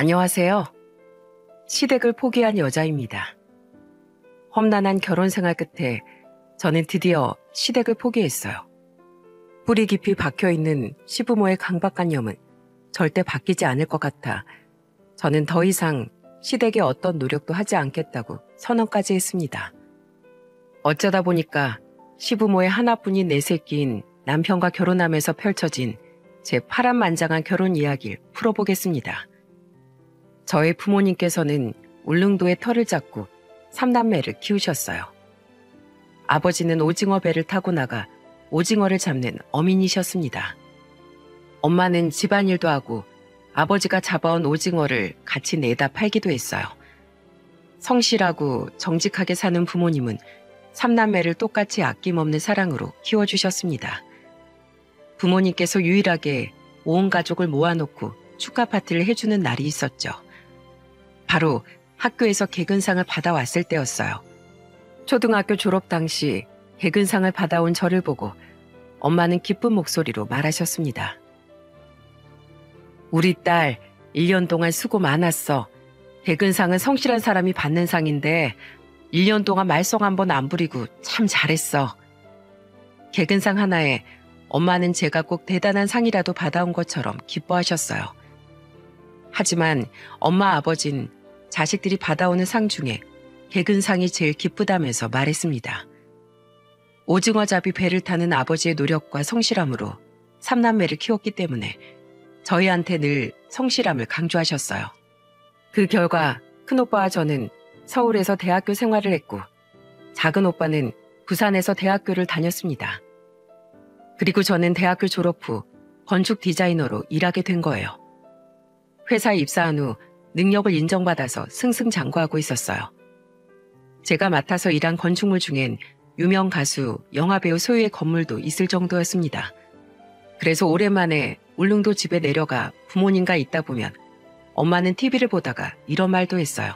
안녕하세요. 시댁을 포기한 여자입니다. 험난한 결혼 생활 끝에 저는 드디어 시댁을 포기했어요. 뿌리 깊이 박혀있는 시부모의 강박관념은 절대 바뀌지 않을 것 같아 저는 더 이상 시댁에 어떤 노력도 하지 않겠다고 선언까지 했습니다. 어쩌다 보니까 시부모의 하나뿐인 내새끼인 남편과 결혼하면서 펼쳐진 제 파란만장한 결혼 이야기를 풀어보겠습니다. 저의 부모님께서는 울릉도에 터를 잡고 3남매를 키우셨어요. 아버지는 오징어 배를 타고 나가 오징어를 잡는 어민이셨습니다. 엄마는 집안일도 하고 아버지가 잡아온 오징어를 같이 내다 팔기도 했어요. 성실하고 정직하게 사는 부모님은 3남매를 똑같이 아낌없는 사랑으로 키워주셨습니다. 부모님께서 유일하게 온 가족을 모아놓고 축하 파티를 해주는 날이 있었죠. 바로 학교에서 개근상을 받아왔을 때였어요. 초등학교 졸업 당시 개근상을 받아온 저를 보고 엄마는 기쁜 목소리로 말하셨습니다. 우리 딸 1년 동안 수고 많았어. 개근상은 성실한 사람이 받는 상인데 1년 동안 말썽 한 번 안 부리고 참 잘했어. 개근상 하나에 엄마는 제가 꼭 대단한 상이라도 받아온 것처럼 기뻐하셨어요. 하지만 엄마 아버진 자식들이 받아오는 상 중에 개근상이 제일 기쁘다면서 말했습니다. 오징어잡이 배를 타는 아버지의 노력과 성실함으로 3남매를 키웠기 때문에 저희한테 늘 성실함을 강조하셨어요. 그 결과 큰오빠와 저는 서울에서 대학교 생활을 했고 작은 오빠는 부산에서 대학교를 다녔습니다. 그리고 저는 대학교 졸업 후 건축 디자이너로 일하게 된 거예요. 회사에 입사한 후 능력을 인정받아서 승승장구하고 있었어요. 제가 맡아서 일한 건축물 중엔 유명 가수, 영화배우 소유의 건물도 있을 정도였습니다. 그래서 오랜만에 울릉도 집에 내려가 부모님과 있다 보면 엄마는 TV를 보다가 이런 말도 했어요.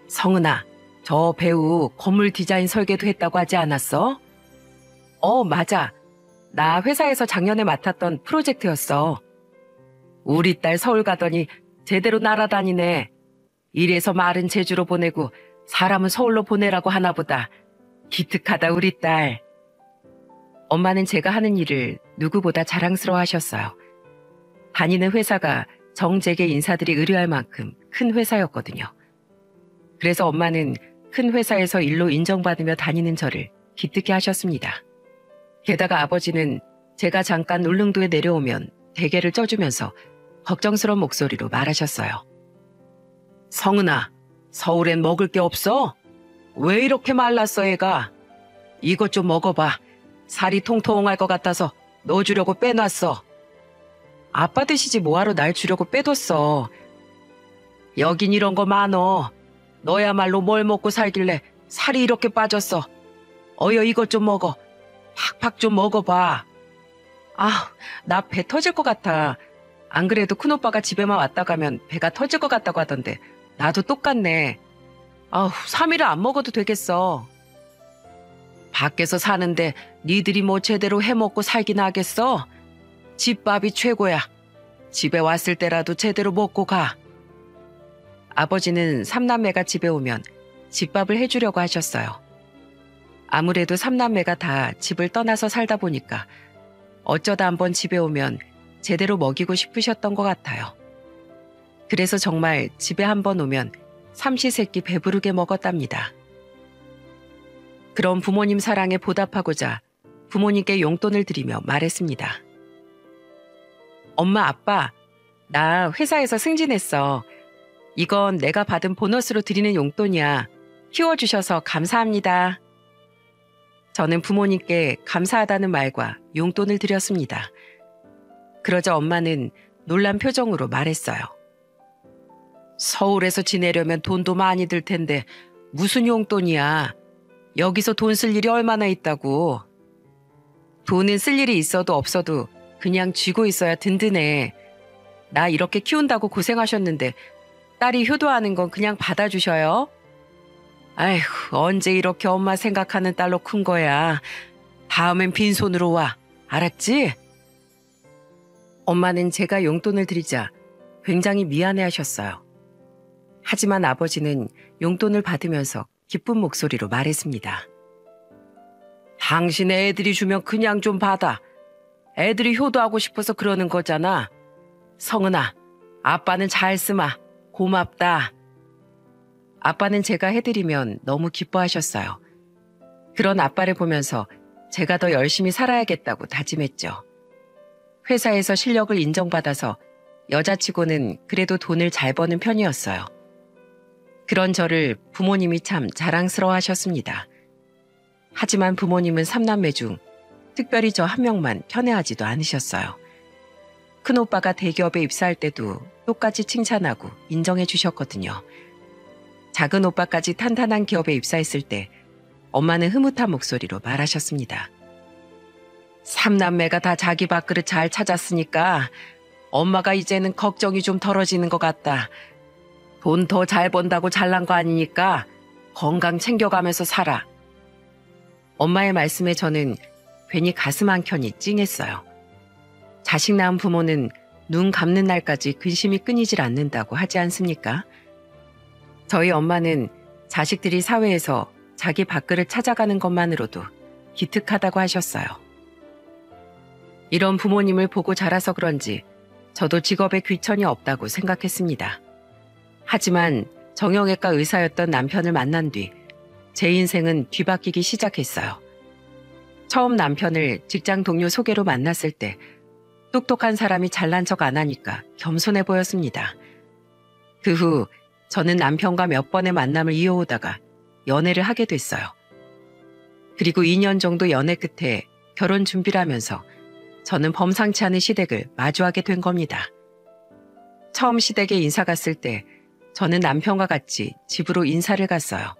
성은아, 저 배우 건물 디자인 설계도 했다고 하지 않았어? 맞아. 나 회사에서 작년에 맡았던 프로젝트였어. 우리 딸 서울 가더니 제대로 날아다니네. 이래서 말은 제주로 보내고 사람은 서울로 보내라고 하나 보다. 기특하다 우리 딸. 엄마는 제가 하는 일을 누구보다 자랑스러워 하셨어요. 다니는 회사가 정재계 인사들이 의뢰할 만큼 큰 회사였거든요. 그래서 엄마는 큰 회사에서 일로 인정받으며 다니는 저를 기특해 하셨습니다. 게다가 아버지는 제가 잠깐 울릉도에 내려오면 대게를 쪄주면서 걱정스러운 목소리로 말하셨어요. 성은아, 서울엔 먹을 게 없어? 왜 이렇게 말랐어 애가? 이것 좀 먹어봐. 살이 통통할 것 같아서 넣어주려고 빼놨어. 아빠 드시지 뭐하러 날 주려고 빼뒀어. 여긴 이런 거 많어. 너야말로 뭘 먹고 살길래 살이 이렇게 빠졌어. 어여 이것 좀 먹어. 팍팍 좀 먹어봐. 나 배 터질 것 같아. 안 그래도 큰오빠가 집에만 왔다 가면 배가 터질 것 같다고 하던데 나도 똑같네. 3일을 안 먹어도 되겠어. 밖에서 사는데 니들이 뭐 제대로 해먹고 살긴 하겠어? 집밥이 최고야. 집에 왔을 때라도 제대로 먹고 가. 아버지는 3남매가 집에 오면 집밥을 해주려고 하셨어요. 아무래도 3남매가 다 집을 떠나서 살다 보니까 어쩌다 한번 집에 오면 제대로 먹이고 싶으셨던 것 같아요. 그래서 정말 집에 한번 오면 삼시세끼 배부르게 먹었답니다. 그런 부모님 사랑에 보답하고자 부모님께 용돈을 드리며 말했습니다. 엄마, 아빠, 나 회사에서 승진했어. 이건 내가 받은 보너스로 드리는 용돈이야. 키워주셔서 감사합니다. 저는 부모님께 감사하다는 말과 용돈을 드렸습니다. 그러자 엄마는 놀란 표정으로 말했어요. 서울에서 지내려면 돈도 많이 들 텐데 무슨 용돈이야. 여기서 돈 쓸 일이 얼마나 있다고. 돈은 쓸 일이 있어도 없어도 그냥 쥐고 있어야 든든해. 나 이렇게 키운다고 고생하셨는데 딸이 효도하는 건 그냥 받아주셔요. 아이고, 언제 이렇게 엄마 생각하는 딸로 큰 거야. 다음엔 빈손으로 와. 알았지? 엄마는 제가 용돈을 드리자 굉장히 미안해하셨어요. 하지만 아버지는 용돈을 받으면서 기쁜 목소리로 말했습니다. 당신의 애들이 주면 그냥 좀 받아. 애들이 효도하고 싶어서 그러는 거잖아. 성은아, 아빠는 잘 쓰마. 고맙다. 아빠는 제가 해드리면 너무 기뻐하셨어요. 그런 아빠를 보면서 제가 더 열심히 살아야겠다고 다짐했죠. 회사에서 실력을 인정받아서 여자치고는 그래도 돈을 잘 버는 편이었어요. 그런 저를 부모님이 참 자랑스러워하셨습니다. 하지만 부모님은 3남매 중 특별히 저 한 명만 편애하지도 않으셨어요. 큰오빠가 대기업에 입사할 때도 똑같이 칭찬하고 인정해 주셨거든요. 작은 오빠까지 탄탄한 기업에 입사했을 때 엄마는 흐뭇한 목소리로 말하셨습니다. 3남매가 다 자기 밥그릇 잘 찾았으니까 엄마가 이제는 걱정이 좀 덜어지는 것 같다. 돈 더 잘 번다고 잘난 거 아니니까 건강 챙겨가면서 살아. 엄마의 말씀에 저는 괜히 가슴 한켠이 찡했어요. 자식 낳은 부모는 눈 감는 날까지 근심이 끊이질 않는다고 하지 않습니까? 저희 엄마는 자식들이 사회에서 자기 밥그릇 찾아가는 것만으로도 기특하다고 하셨어요. 이런 부모님을 보고 자라서 그런지 저도 직업에 귀천이 없다고 생각했습니다. 하지만 정형외과 의사였던 남편을 만난 뒤 제 인생은 뒤바뀌기 시작했어요. 처음 남편을 직장 동료 소개로 만났을 때 똑똑한 사람이 잘난 척 안 하니까 겸손해 보였습니다. 그 후 저는 남편과 몇 번의 만남을 이어오다가 연애를 하게 됐어요. 그리고 2년 정도 연애 끝에 결혼 준비를 하면서 저는 범상치 않은 시댁을 마주하게 된 겁니다. 처음 시댁에 인사 갔을 때 저는 남편과 같이 집으로 인사를 갔어요.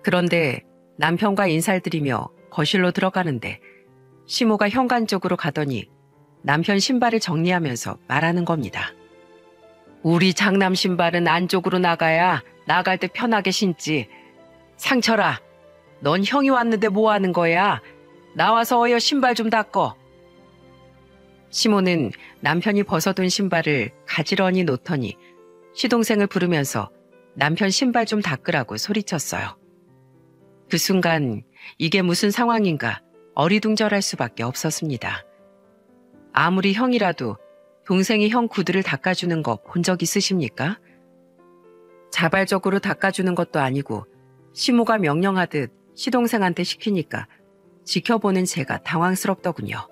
그런데 남편과 인사를 드리며 거실로 들어가는데 시모가 현관 쪽으로 가더니 남편 신발을 정리하면서 말하는 겁니다. 우리 장남 신발은 안쪽으로 나가야 나갈 때 편하게 신지. 상철아, 넌 형이 왔는데 뭐 하는 거야? 나와서 어여 신발 좀 닦어. 시모는 남편이 벗어둔 신발을 가지런히 놓더니 시동생을 부르면서 남편 신발 좀 닦으라고 소리쳤어요. 그 순간 이게 무슨 상황인가 어리둥절할 수밖에 없었습니다. 아무리 형이라도 동생이 형 구두를 닦아주는 거 본 적 있으십니까? 자발적으로 닦아주는 것도 아니고 시모가 명령하듯 시동생한테 시키니까 지켜보는 제가 당황스럽더군요.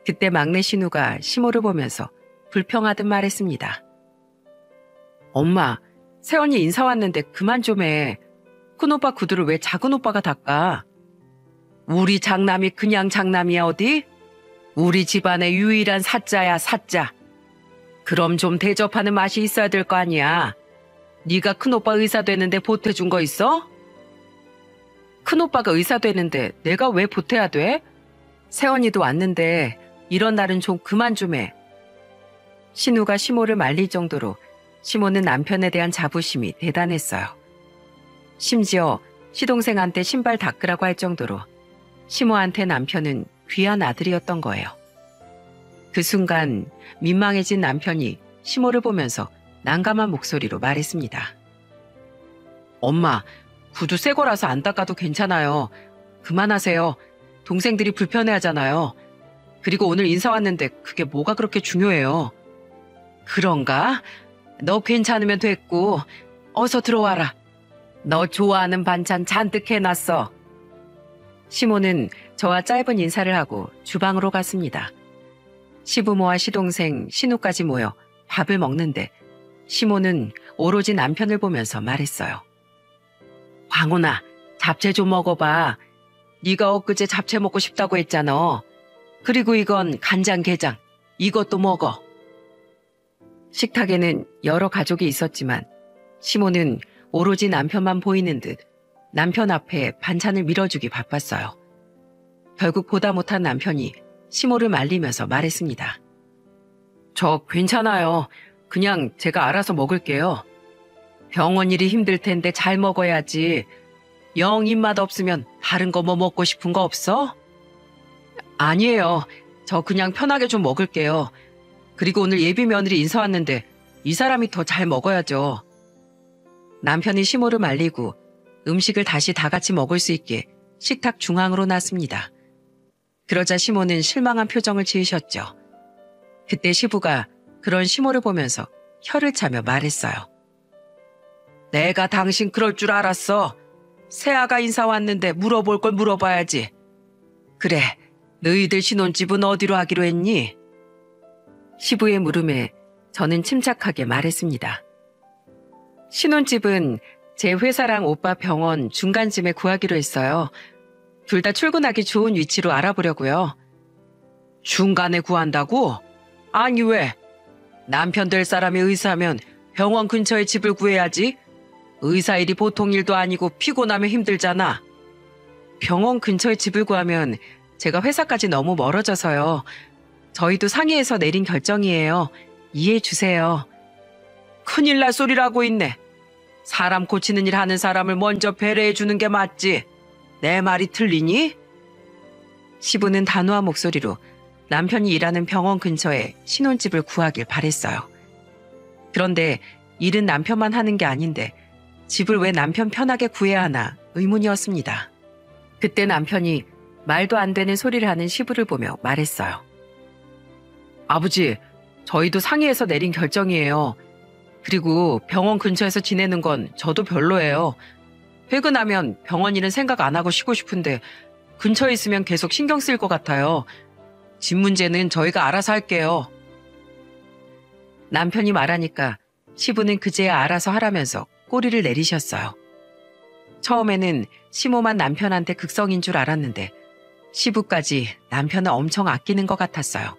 그때 막내 신우가 시모를 보면서 불평하듯 말했습니다. 엄마, 새언니 인사 왔는데 그만 좀 해. 큰오빠 구두를 왜 작은 오빠가 닦아? 우리 장남이 그냥 장남이야 어디? 우리 집안의 유일한 사자야 사자. 그럼 좀 대접하는 맛이 있어야 될 거 아니야. 네가 큰오빠 의사 되는데 보태준 거 있어? 큰오빠가 의사 되는데 내가 왜 보태야 돼? 새언니도 왔는데 이런 날은 좀 그만 좀 해. 신우가 시모를 말릴 정도로 시모는 남편에 대한 자부심이 대단했어요. 심지어 시동생한테 신발 닦으라고 할 정도로 시모한테 남편은 귀한 아들이었던 거예요. 그 순간 민망해진 남편이 시모를 보면서 난감한 목소리로 말했습니다. 엄마, 구두 새 거라서 안 닦아도 괜찮아요. 그만하세요. 동생들이 불편해하잖아요. 그리고 오늘 인사 왔는데 그게 뭐가 그렇게 중요해요. 그런가? 너 괜찮으면 됐고 어서 들어와라. 너 좋아하는 반찬 잔뜩 해놨어. 시모는 저와 짧은 인사를 하고 주방으로 갔습니다. 시부모와 시동생, 신우까지 모여 밥을 먹는데 시모는 오로지 남편을 보면서 말했어요. 광훈아, 잡채 좀 먹어봐. 네가 엊그제 잡채 먹고 싶다고 했잖아. 그리고 이건 간장게장. 이것도 먹어. 식탁에는 여러 가족이 있었지만 시모는 오로지 남편만 보이는 듯 남편 앞에 반찬을 밀어주기 바빴어요. 결국 보다 못한 남편이 시모를 말리면서 말했습니다. 저 괜찮아요. 그냥 제가 알아서 먹을게요. 병원 일이 힘들 텐데 잘 먹어야지. 영 입맛 없으면 다른 거 뭐 먹고 싶은 거 없어? 아니에요. 저 그냥 편하게 좀 먹을게요. 그리고 오늘 예비 며느리 인사 왔는데 이 사람이 더 잘 먹어야죠. 남편이 시모를 말리고 음식을 다시 다 같이 먹을 수 있게 식탁 중앙으로 놨습니다. 그러자 시모는 실망한 표정을 지으셨죠. 그때 시부가 그런 시모를 보면서 혀를 차며 말했어요. 내가 당신 그럴 줄 알았어. 새아가 인사 왔는데 물어볼 걸 물어봐야지. 그래, 너희들 신혼집은 어디로 하기로 했니? 시부의 물음에 저는 침착하게 말했습니다. 신혼집은 제 회사랑 오빠 병원 중간쯤에 구하기로 했어요. 둘 다 출근하기 좋은 위치로 알아보려고요. 중간에 구한다고? 아니 왜? 남편 될 사람이 의사면 병원 근처에 집을 구해야지. 의사 일이 보통 일도 아니고 피곤하면 힘들잖아. 병원 근처에 집을 구하면 제가 회사까지 너무 멀어져서요. 저희도 상의해서 내린 결정이에요. 이해해 주세요. 큰일 날 소리라고 있네. 사람 고치는 일 하는 사람을 먼저 배려해 주는 게 맞지. 내 말이 틀리니? 시부는 단호한 목소리로 남편이 일하는 병원 근처에 신혼집을 구하길 바랬어요. 그런데 일은 남편만 하는 게 아닌데 집을 왜 남편 편하게 구해야 하나 의문이었습니다. 그때 남편이 말도 안 되는 소리를 하는 시부를 보며 말했어요. 아버지, 저희도 상의해서 내린 결정이에요. 그리고 병원 근처에서 지내는 건 저도 별로예요. 퇴근하면 병원 일은 생각 안 하고 쉬고 싶은데 근처에 있으면 계속 신경 쓸 것 같아요. 집 문제는 저희가 알아서 할게요. 남편이 말하니까 시부는 그제야 알아서 하라면서 꼬리를 내리셨어요. 처음에는 시모만 남편한테 극성인 줄 알았는데 시부까지 남편을 엄청 아끼는 것 같았어요.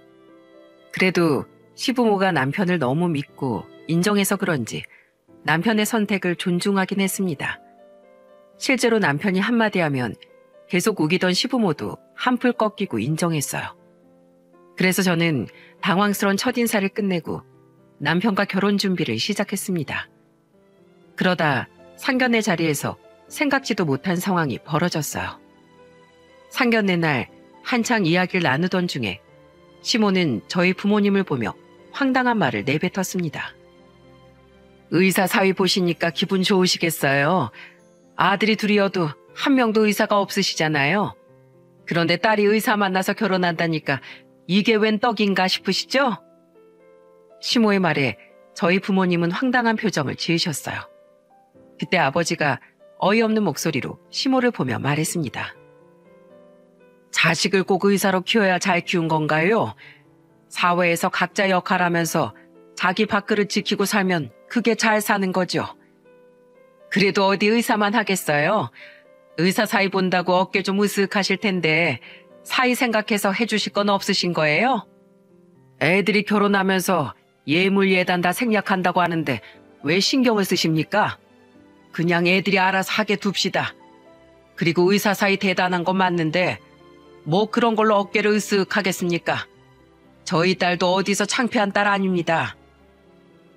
그래도 시부모가 남편을 너무 믿고 인정해서 그런지 남편의 선택을 존중하긴 했습니다. 실제로 남편이 한마디 하면 계속 우기던 시부모도 한풀 꺾이고 인정했어요. 그래서 저는 당황스러운 첫인사를 끝내고 남편과 결혼 준비를 시작했습니다. 그러다 상견례 자리에서 생각지도 못한 상황이 벌어졌어요. 상견례 날 한창 이야기를 나누던 중에 시모는 저희 부모님을 보며 황당한 말을 내뱉었습니다. 의사 사위 보시니까 기분 좋으시겠어요. 아들이 둘이어도 한 명도 의사가 없으시잖아요. 그런데 딸이 의사 만나서 결혼한다니까 이게 웬 떡인가 싶으시죠? 시모의 말에 저희 부모님은 황당한 표정을 지으셨어요. 그때 아버지가 어이없는 목소리로 시모를 보며 말했습니다. 자식을 꼭 의사로 키워야 잘 키운 건가요? 사회에서 각자 역할하면서 자기 밥그릇 지키고 살면 그게 잘 사는 거죠. 그래도 어디 의사만 하겠어요? 의사 사이 본다고 어깨 좀 으쓱하실 텐데 사이 생각해서 해주실 건 없으신 거예요? 애들이 결혼하면서 예물 예단 다 생략한다고 하는데 왜 신경을 쓰십니까? 그냥 애들이 알아서 하게 둡시다. 그리고 의사 사이 대단한 건 맞는데 뭐 그런 걸로 어깨를 으쓱하겠습니까? 저희 딸도 어디서 창피한 딸 아닙니다.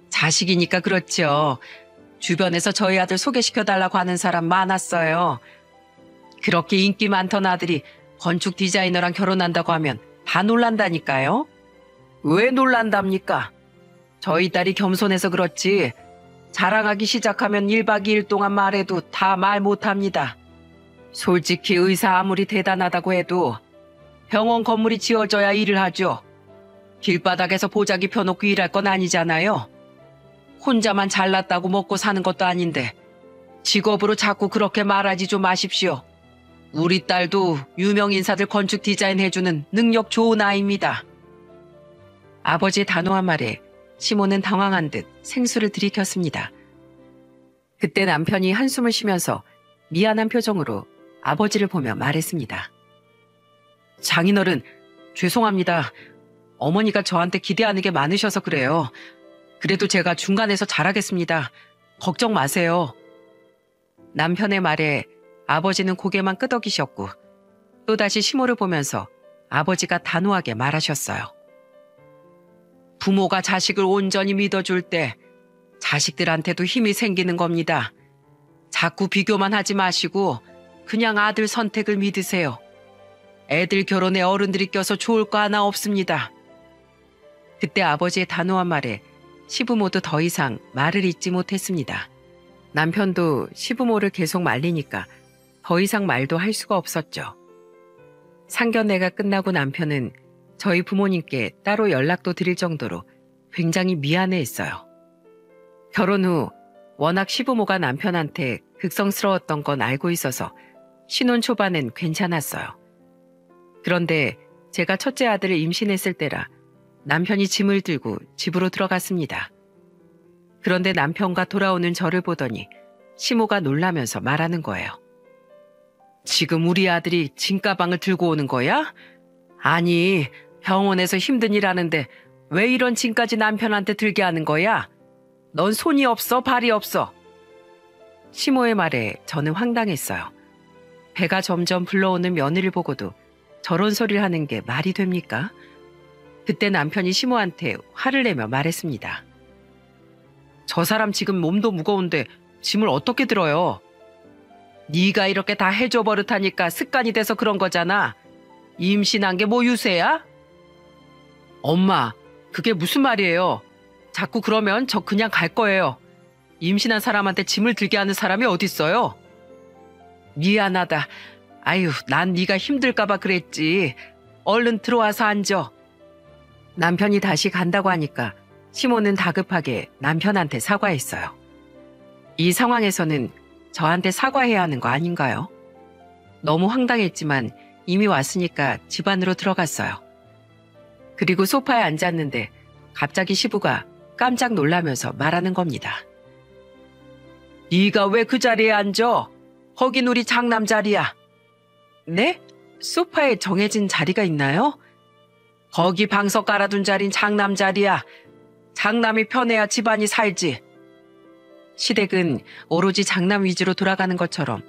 자식이니까 그렇죠. 주변에서 저희 아들 소개시켜달라고 하는 사람 많았어요. 그렇게 인기 많던 아들이 건축 디자이너랑 결혼한다고 하면 다 놀란다니까요. 왜 놀란답니까? 저희 딸이 겸손해서 그렇지 자랑하기 시작하면 1박 2일 동안 말해도 다 말 못합니다. 솔직히 의사 아무리 대단하다고 해도 병원 건물이 지어져야 일을 하죠. 길바닥에서 보자기 펴놓고 일할 건 아니잖아요. 혼자만 잘났다고 먹고 사는 것도 아닌데 직업으로 자꾸 그렇게 말하지 좀 마십시오. 우리 딸도 유명 인사들 건축 디자인 해주는 능력 좋은 아이입니다. 아버지의 단호한 말에 시모는 당황한 듯 생수를 들이켰습니다. 그때 남편이 한숨을 쉬면서 미안한 표정으로 아버지를 보며 말했습니다. 장인어른, 죄송합니다. 어머니가 저한테 기대하는 게 많으셔서 그래요. 그래도 제가 중간에서 잘하겠습니다. 걱정 마세요. 남편의 말에 아버지는 고개만 끄덕이셨고 또다시 시모를 보면서 아버지가 단호하게 말하셨어요. 부모가 자식을 온전히 믿어줄 때 자식들한테도 힘이 생기는 겁니다. 자꾸 비교만 하지 마시고 그냥 아들 선택을 믿으세요. 애들 결혼에 어른들이 껴서 좋을 거 하나 없습니다. 그때 아버지의 단호한 말에 시부모도 더 이상 말을 잇지 못했습니다. 남편도 시부모를 계속 말리니까 더 이상 말도 할 수가 없었죠. 상견례가 끝나고 남편은 저희 부모님께 따로 연락도 드릴 정도로 굉장히 미안해했어요. 결혼 후 워낙 시부모가 남편한테 극성스러웠던 건 알고 있어서 신혼 초반엔 괜찮았어요. 그런데 제가 첫째 아들을 임신했을 때라 남편이 짐을 들고 집으로 들어갔습니다. 그런데 남편과 돌아오는 저를 보더니 시모가 놀라면서 말하는 거예요. 지금 우리 아들이 짐가방을 들고 오는 거야? 아니, 병원에서 힘든 일 하는데 왜 이런 짐까지 남편한테 들게 하는 거야? 넌 손이 없어, 발이 없어. 시모의 말에 저는 황당했어요. 배가 점점 불러오는 며느리를 보고도 저런 소리를 하는 게 말이 됩니까? 그때 남편이 시모한테 화를 내며 말했습니다. 저 사람 지금 몸도 무거운데 짐을 어떻게 들어요? 네가 이렇게 다 해줘 버릇하니까 습관이 돼서 그런 거잖아. 임신한 게 뭐 유세야? 엄마, 그게 무슨 말이에요? 자꾸 그러면 저 그냥 갈 거예요. 임신한 사람한테 짐을 들게 하는 사람이 어딨어요? 미안하다. 아유, 난 네가 힘들까 봐 그랬지. 얼른 들어와서 앉아. 남편이 다시 간다고 하니까 시모는 다급하게 남편한테 사과했어요. 이 상황에서는 저한테 사과해야 하는 거 아닌가요? 너무 황당했지만 이미 왔으니까 집 안으로 들어갔어요. 그리고 소파에 앉았는데 갑자기 시부가 깜짝 놀라면서 말하는 겁니다. 네가 왜 그 자리에 앉아? 거긴 우리 장남 자리야. 네? 소파에 정해진 자리가 있나요? 거기 방석 깔아둔 자리는 장남 자리야. 장남이 편해야 집안이 살지. 시댁은 오로지 장남 위주로 돌아가는 것처럼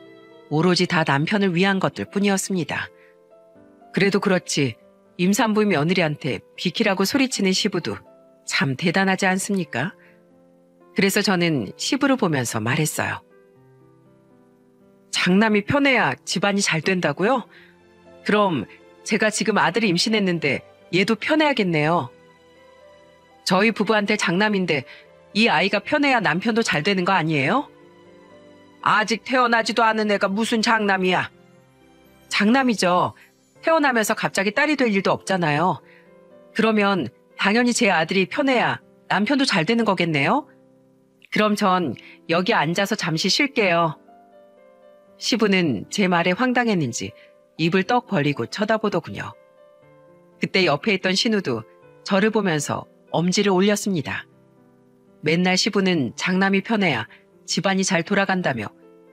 오로지 다 남편을 위한 것들 뿐이었습니다. 그래도 그렇지 임산부인 며느리한테 비키라고 소리치는 시부도 참 대단하지 않습니까? 그래서 저는 시부를 보면서 말했어요. 장남이 편해야 집안이 잘 된다고요? 그럼 제가 지금 아들을 임신했는데 얘도 편해야겠네요. 저희 부부한테 장남인데 이 아이가 편해야 남편도 잘 되는 거 아니에요? 아직 태어나지도 않은 애가 무슨 장남이야. 장남이죠. 태어나면서 갑자기 딸이 될 일도 없잖아요. 그러면 당연히 제 아들이 편해야 남편도 잘 되는 거겠네요? 그럼 전 여기 앉아서 잠시 쉴게요. 시부는 제 말에 황당했는지 입을 떡 벌리고 쳐다보더군요. 그때 옆에 있던 신우도 저를 보면서 엄지를 올렸습니다. 맨날 시부는 장남이 편해야 집안이 잘 돌아간다며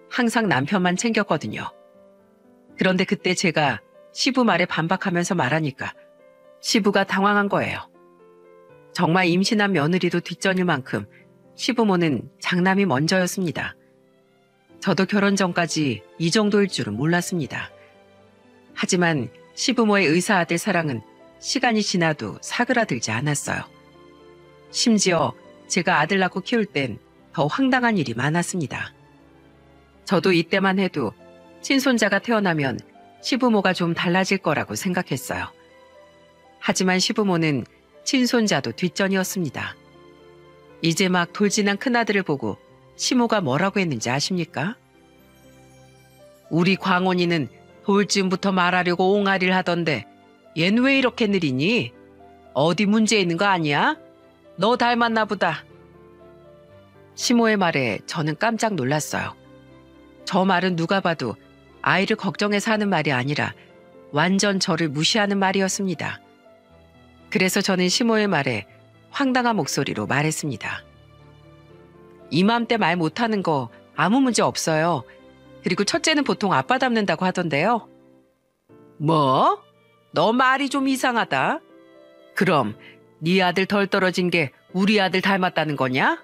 항상 남편만 챙겼거든요. 그런데 그때 제가 시부 말에 반박하면서 말하니까 시부가 당황한 거예요. 정말 임신한 며느리도 뒷전일 만큼 시부모는 장남이 먼저였습니다. 저도 결혼 전까지 이 정도일 줄은 몰랐습니다. 하지만 시부모의 의사 아들 사랑은 시간이 지나도 사그라들지 않았어요. 심지어 제가 아들 낳고 키울 땐 더 황당한 일이 많았습니다. 저도 이때만 해도 친손자가 태어나면 시부모가 좀 달라질 거라고 생각했어요. 하지만 시부모는 친손자도 뒷전이었습니다. 이제 막 돌진한 큰아들을 보고 시모가 뭐라고 했는지 아십니까? 우리 광원이는 돌진부터 말하려고 옹알이를 하던데 얜 왜 이렇게 느리니? 어디 문제 있는 거 아니야? 너 닮았나 보다. 시모의 말에 저는 깜짝 놀랐어요. 저 말은 누가 봐도 아이를 걱정해서 하는 말이 아니라 완전 저를 무시하는 말이었습니다. 그래서 저는 시모의 말에 황당한 목소리로 말했습니다. 이맘때 말 못하는 거 아무 문제 없어요. 그리고 첫째는 보통 아빠 닮는다고 하던데요. 뭐? 너 말이 좀 이상하다. 그럼 네 아들 덜 떨어진 게 우리 아들 닮았다는 거냐?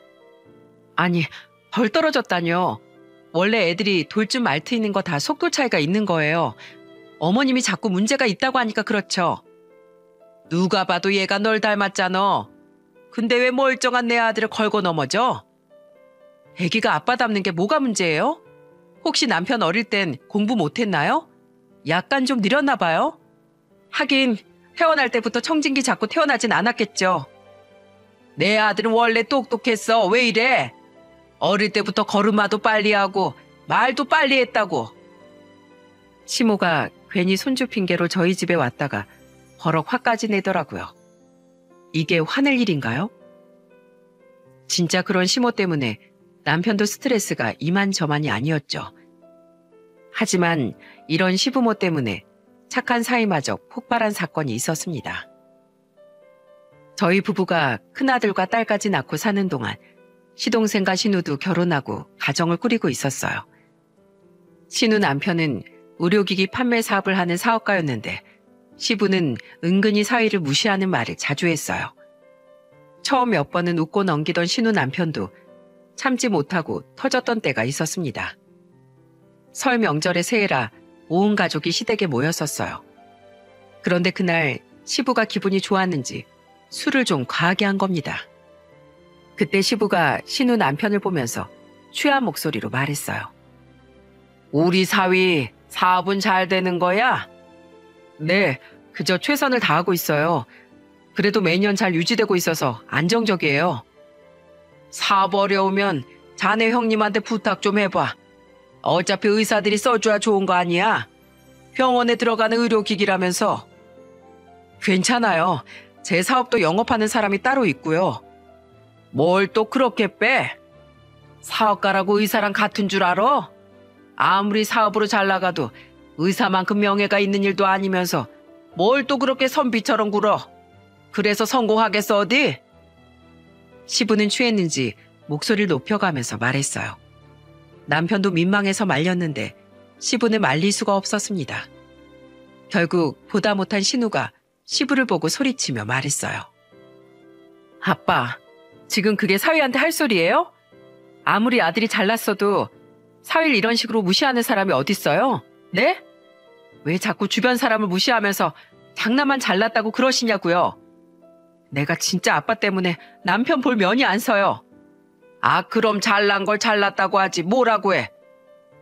아니, 덜 떨어졌다뇨. 원래 애들이 돌쯤 말 트이는 거 다 속도 차이가 있는 거예요. 어머님이 자꾸 문제가 있다고 하니까 그렇죠. 누가 봐도 얘가 널 닮았잖아. 근데 왜 멀쩡한 내 아들을 걸고 넘어져? 애기가 아빠 닮는 게 뭐가 문제예요? 혹시 남편 어릴 땐 공부 못했나요? 약간 좀 느렸나 봐요? 하긴 태어날 때부터 청진기 잡고 태어나진 않았겠죠. 내 아들은 원래 똑똑했어. 왜 이래? 어릴 때부터 걸음마도 빨리 하고 말도 빨리 했다고. 시모가 괜히 손주 핑계로 저희 집에 왔다가 버럭 화까지 내더라고요. 이게 화낼 일인가요? 진짜 그런 시모 때문에 남편도 스트레스가 이만저만이 아니었죠. 하지만 이런 시부모 때문에 착한 사이마저 폭발한 사건이 있었습니다. 저희 부부가 큰아들과 딸까지 낳고 사는 동안 시동생과 신우도 결혼하고 가정을 꾸리고 있었어요. 신우 남편은 의료기기 판매 사업을 하는 사업가였는데 시부는 은근히 사위를 무시하는 말을 자주 했어요. 처음 몇 번은 웃고 넘기던 신우 남편도 참지 못하고 터졌던 때가 있었습니다. 설 명절의 새해라 온 가족이 시댁에 모였었어요. 그런데 그날 시부가 기분이 좋았는지 술을 좀 과하게 한 겁니다. 그때 시부가 신우 남편을 보면서 취한 목소리로 말했어요. 우리 사위 사업은 잘 되는 거야? 네, 그저 최선을 다하고 있어요. 그래도 매년 잘 유지되고 있어서 안정적이에요. 사업 어려우면 자네 형님한테 부탁 좀 해봐. 어차피 의사들이 써줘야 좋은 거 아니야? 병원에 들어가는 의료기기라면서. 괜찮아요. 제 사업도 영업하는 사람이 따로 있고요. 뭘 또 그렇게 빼? 사업가라고 의사랑 같은 줄 알아? 아무리 사업으로 잘 나가도 의사만큼 명예가 있는 일도 아니면서 뭘 또 그렇게 선비처럼 굴어? 그래서 성공하겠어 어디? 시부는 취했는지 목소리를 높여가면서 말했어요. 남편도 민망해서 말렸는데 시부는 말릴 수가 없었습니다. 결국 보다 못한 신우가 시부를 보고 소리치며 말했어요. 아빠, 지금 그게 사위한테 할 소리예요? 아무리 아들이 잘났어도 사위를 이런 식으로 무시하는 사람이 어딨어요? 네? 왜 자꾸 주변 사람을 무시하면서 장남만 잘났다고 그러시냐고요? 내가 진짜 아빠 때문에 남편 볼 면이 안 서요. 아, 그럼 잘난 걸 잘났다고 하지 뭐라고 해.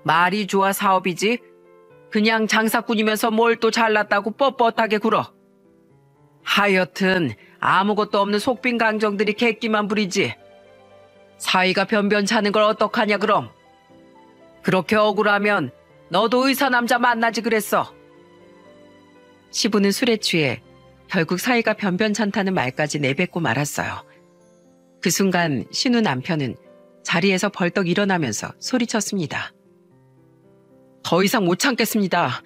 말이 좋아 사업이지. 그냥 장사꾼이면서 뭘 또 잘났다고 뻣뻣하게 굴어. 하여튼 아무것도 없는 속빈 강정들이 객기만 부리지. 사위가 변변찮은 걸 어떡하냐 그럼. 그렇게 억울하면 너도 의사 남자 만나지 그랬어. 시부는 술에 취해 결국 사위가 변변찮다는 말까지 내뱉고 말았어요. 그 순간 신우 남편은 자리에서 벌떡 일어나면서 소리쳤습니다. 더 이상 못 참겠습니다.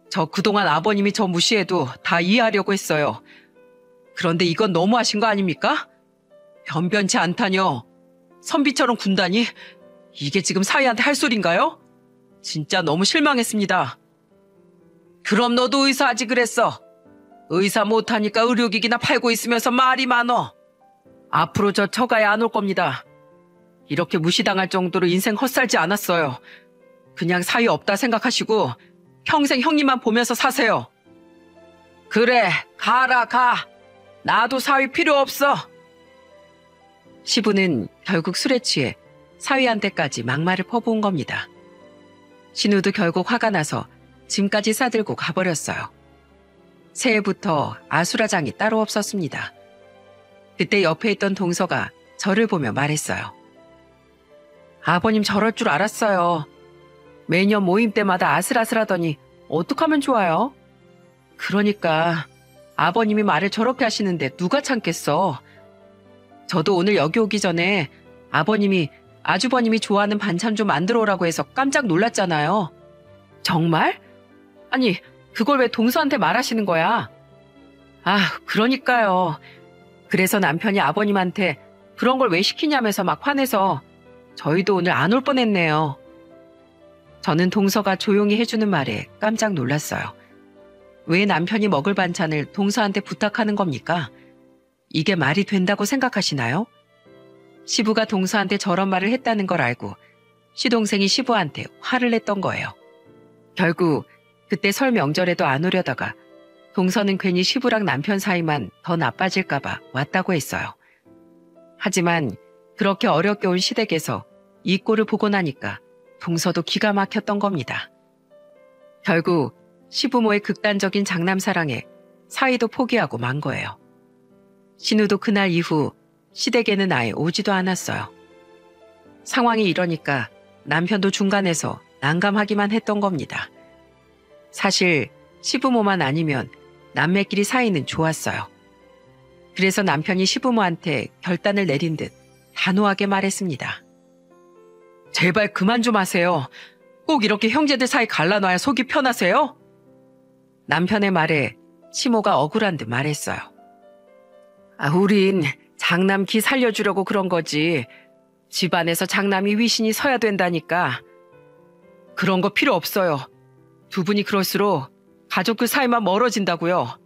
저 그동안 아버님이 저 무시해도 다 이해하려고 했어요. 그런데 이건 너무하신 거 아닙니까? 변변치 않다뇨. 선비처럼 군다니? 이게 지금 사위한테 할 소린가요? 진짜 너무 실망했습니다. 그럼 너도 의사하지 그랬어. 의사 못하니까 의료기기나 팔고 있으면서 말이 많어. 앞으로 저 처가에 안 올 겁니다. 이렇게 무시당할 정도로 인생 헛살지 않았어요. 그냥 사위 없다 생각하시고 평생 형님만 보면서 사세요. 그래, 가라 가. 나도 사위 필요 없어. 시부는 결국 술에 취해 사위한테까지 막말을 퍼부은 겁니다. 신우도 결국 화가 나서 짐까지 싸들고 가버렸어요. 새해부터 아수라장이 따로 없었습니다. 그때 옆에 있던 동서가 저를 보며 말했어요. 아버님 저럴 줄 알았어요. 매년 모임 때마다 아슬아슬하더니 어떡하면 좋아요? 그러니까 아버님이 말을 저렇게 하시는데 누가 참겠어. 저도 오늘 여기 오기 전에 아버님이 아주버님이 좋아하는 반찬 좀 만들어 오라고 해서 깜짝 놀랐잖아요. 정말? 아니, 그걸 왜 동서한테 말하시는 거야? 아, 그러니까요. 그래서 남편이 아버님한테 그런 걸 왜 시키냐면서 막 화내서 저희도 오늘 안 올 뻔했네요. 저는 동서가 조용히 해주는 말에 깜짝 놀랐어요. 왜 남편이 먹을 반찬을 동서한테 부탁하는 겁니까? 이게 말이 된다고 생각하시나요? 시부가 동서한테 저런 말을 했다는 걸 알고 시동생이 시부한테 화를 냈던 거예요. 결국 그때 설 명절에도 안 오려다가 동서는 괜히 시부랑 남편 사이만 더 나빠질까봐 왔다고 했어요. 하지만 그렇게 어렵게 온 시댁에서 이 꼴을 보고 나니까 동서도 기가 막혔던 겁니다. 결국 시부모의 극단적인 장남 사랑에 사위도 포기하고 만 거예요. 신우도 그날 이후 시댁에는 아예 오지도 않았어요. 상황이 이러니까 남편도 중간에서 난감하기만 했던 겁니다. 사실 시부모만 아니면 남매끼리 사이는 좋았어요. 그래서 남편이 시부모한테 결단을 내린 듯 단호하게 말했습니다. 제발 그만 좀 하세요. 꼭 이렇게 형제들 사이 갈라놔야 속이 편하세요? 남편의 말에 시모가 억울한 듯 말했어요. 우린 장남기 살려주려고 그런 거지. 집안에서 장남이 위신이 서야 된다니까. 그런 거 필요 없어요. 두 분이 그럴수록 가족 그 사이만 멀어진다고요.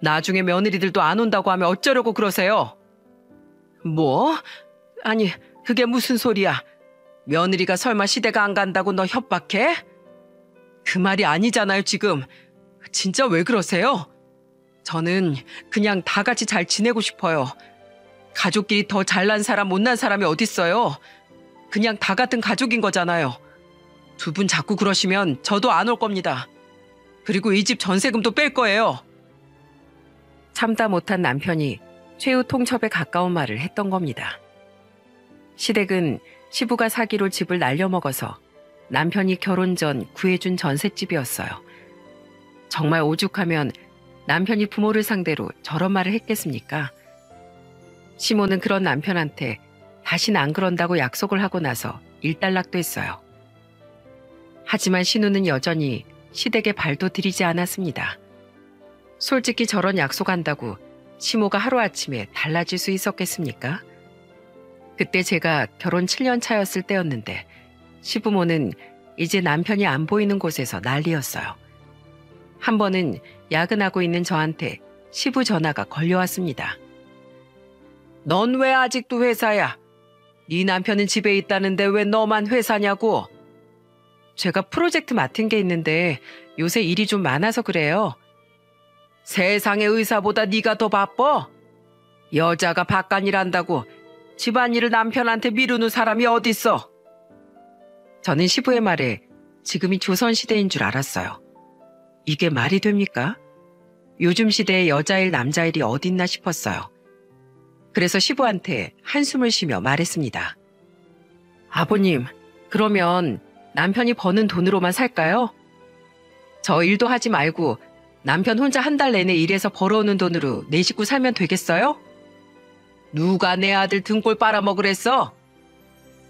나중에 며느리들도 안 온다고 하면 어쩌려고 그러세요? 뭐? 아니, 그게 무슨 소리야? 며느리가 설마 시댁 안 간다고 너 협박해? 그 말이 아니잖아요, 지금. 진짜 왜 그러세요? 저는 그냥 다 같이 잘 지내고 싶어요. 가족끼리 더 잘난 사람, 못난 사람이 어딨어요? 그냥 다 같은 가족인 거잖아요. 두 분 자꾸 그러시면 저도 안 올 겁니다. 그리고 이 집 전세금도 뺄 거예요. 참다 못한 남편이 최후 통첩에 가까운 말을 했던 겁니다. 시댁은 시부가 사기로 집을 날려먹어서 남편이 결혼 전 구해준 전셋집이었어요. 정말 오죽하면 남편이 부모를 상대로 저런 말을 했겠습니까? 시모는 그런 남편한테 다시는 안 그런다고 약속을 하고 나서 일단락도 했어요. 하지만 신우는 여전히 시댁에 발도 들이지 않았습니다. 솔직히 저런 약속한다고 시모가 하루아침에 달라질 수 있었겠습니까? 그때 제가 결혼 7년 차였을 때였는데 시부모는 이제 남편이 안 보이는 곳에서 난리였어요. 한 번은 야근하고 있는 저한테 시부 전화가 걸려왔습니다. 넌 왜 아직도 회사야? 네 남편은 집에 있다는데 왜 너만 회사냐고? 제가 프로젝트 맡은 게 있는데 요새 일이 좀 많아서 그래요. 세상의 의사보다 네가 더 바빠? 여자가 바깥일 한다고 집안일을 남편한테 미루는 사람이 어딨어? 저는 시부의 말에 지금이 조선시대인 줄 알았어요. 이게 말이 됩니까? 요즘 시대에 여자일 남자일이 어딨나 싶었어요. 그래서 시부한테 한숨을 쉬며 말했습니다. 아버님, 그러면 남편이 버는 돈으로만 살까요? 저 일도 하지 말고 남편 혼자 한 달 내내 일해서 벌어오는 돈으로 내 식구 살면 되겠어요? 누가 내 아들 등골 빨아먹으랬어?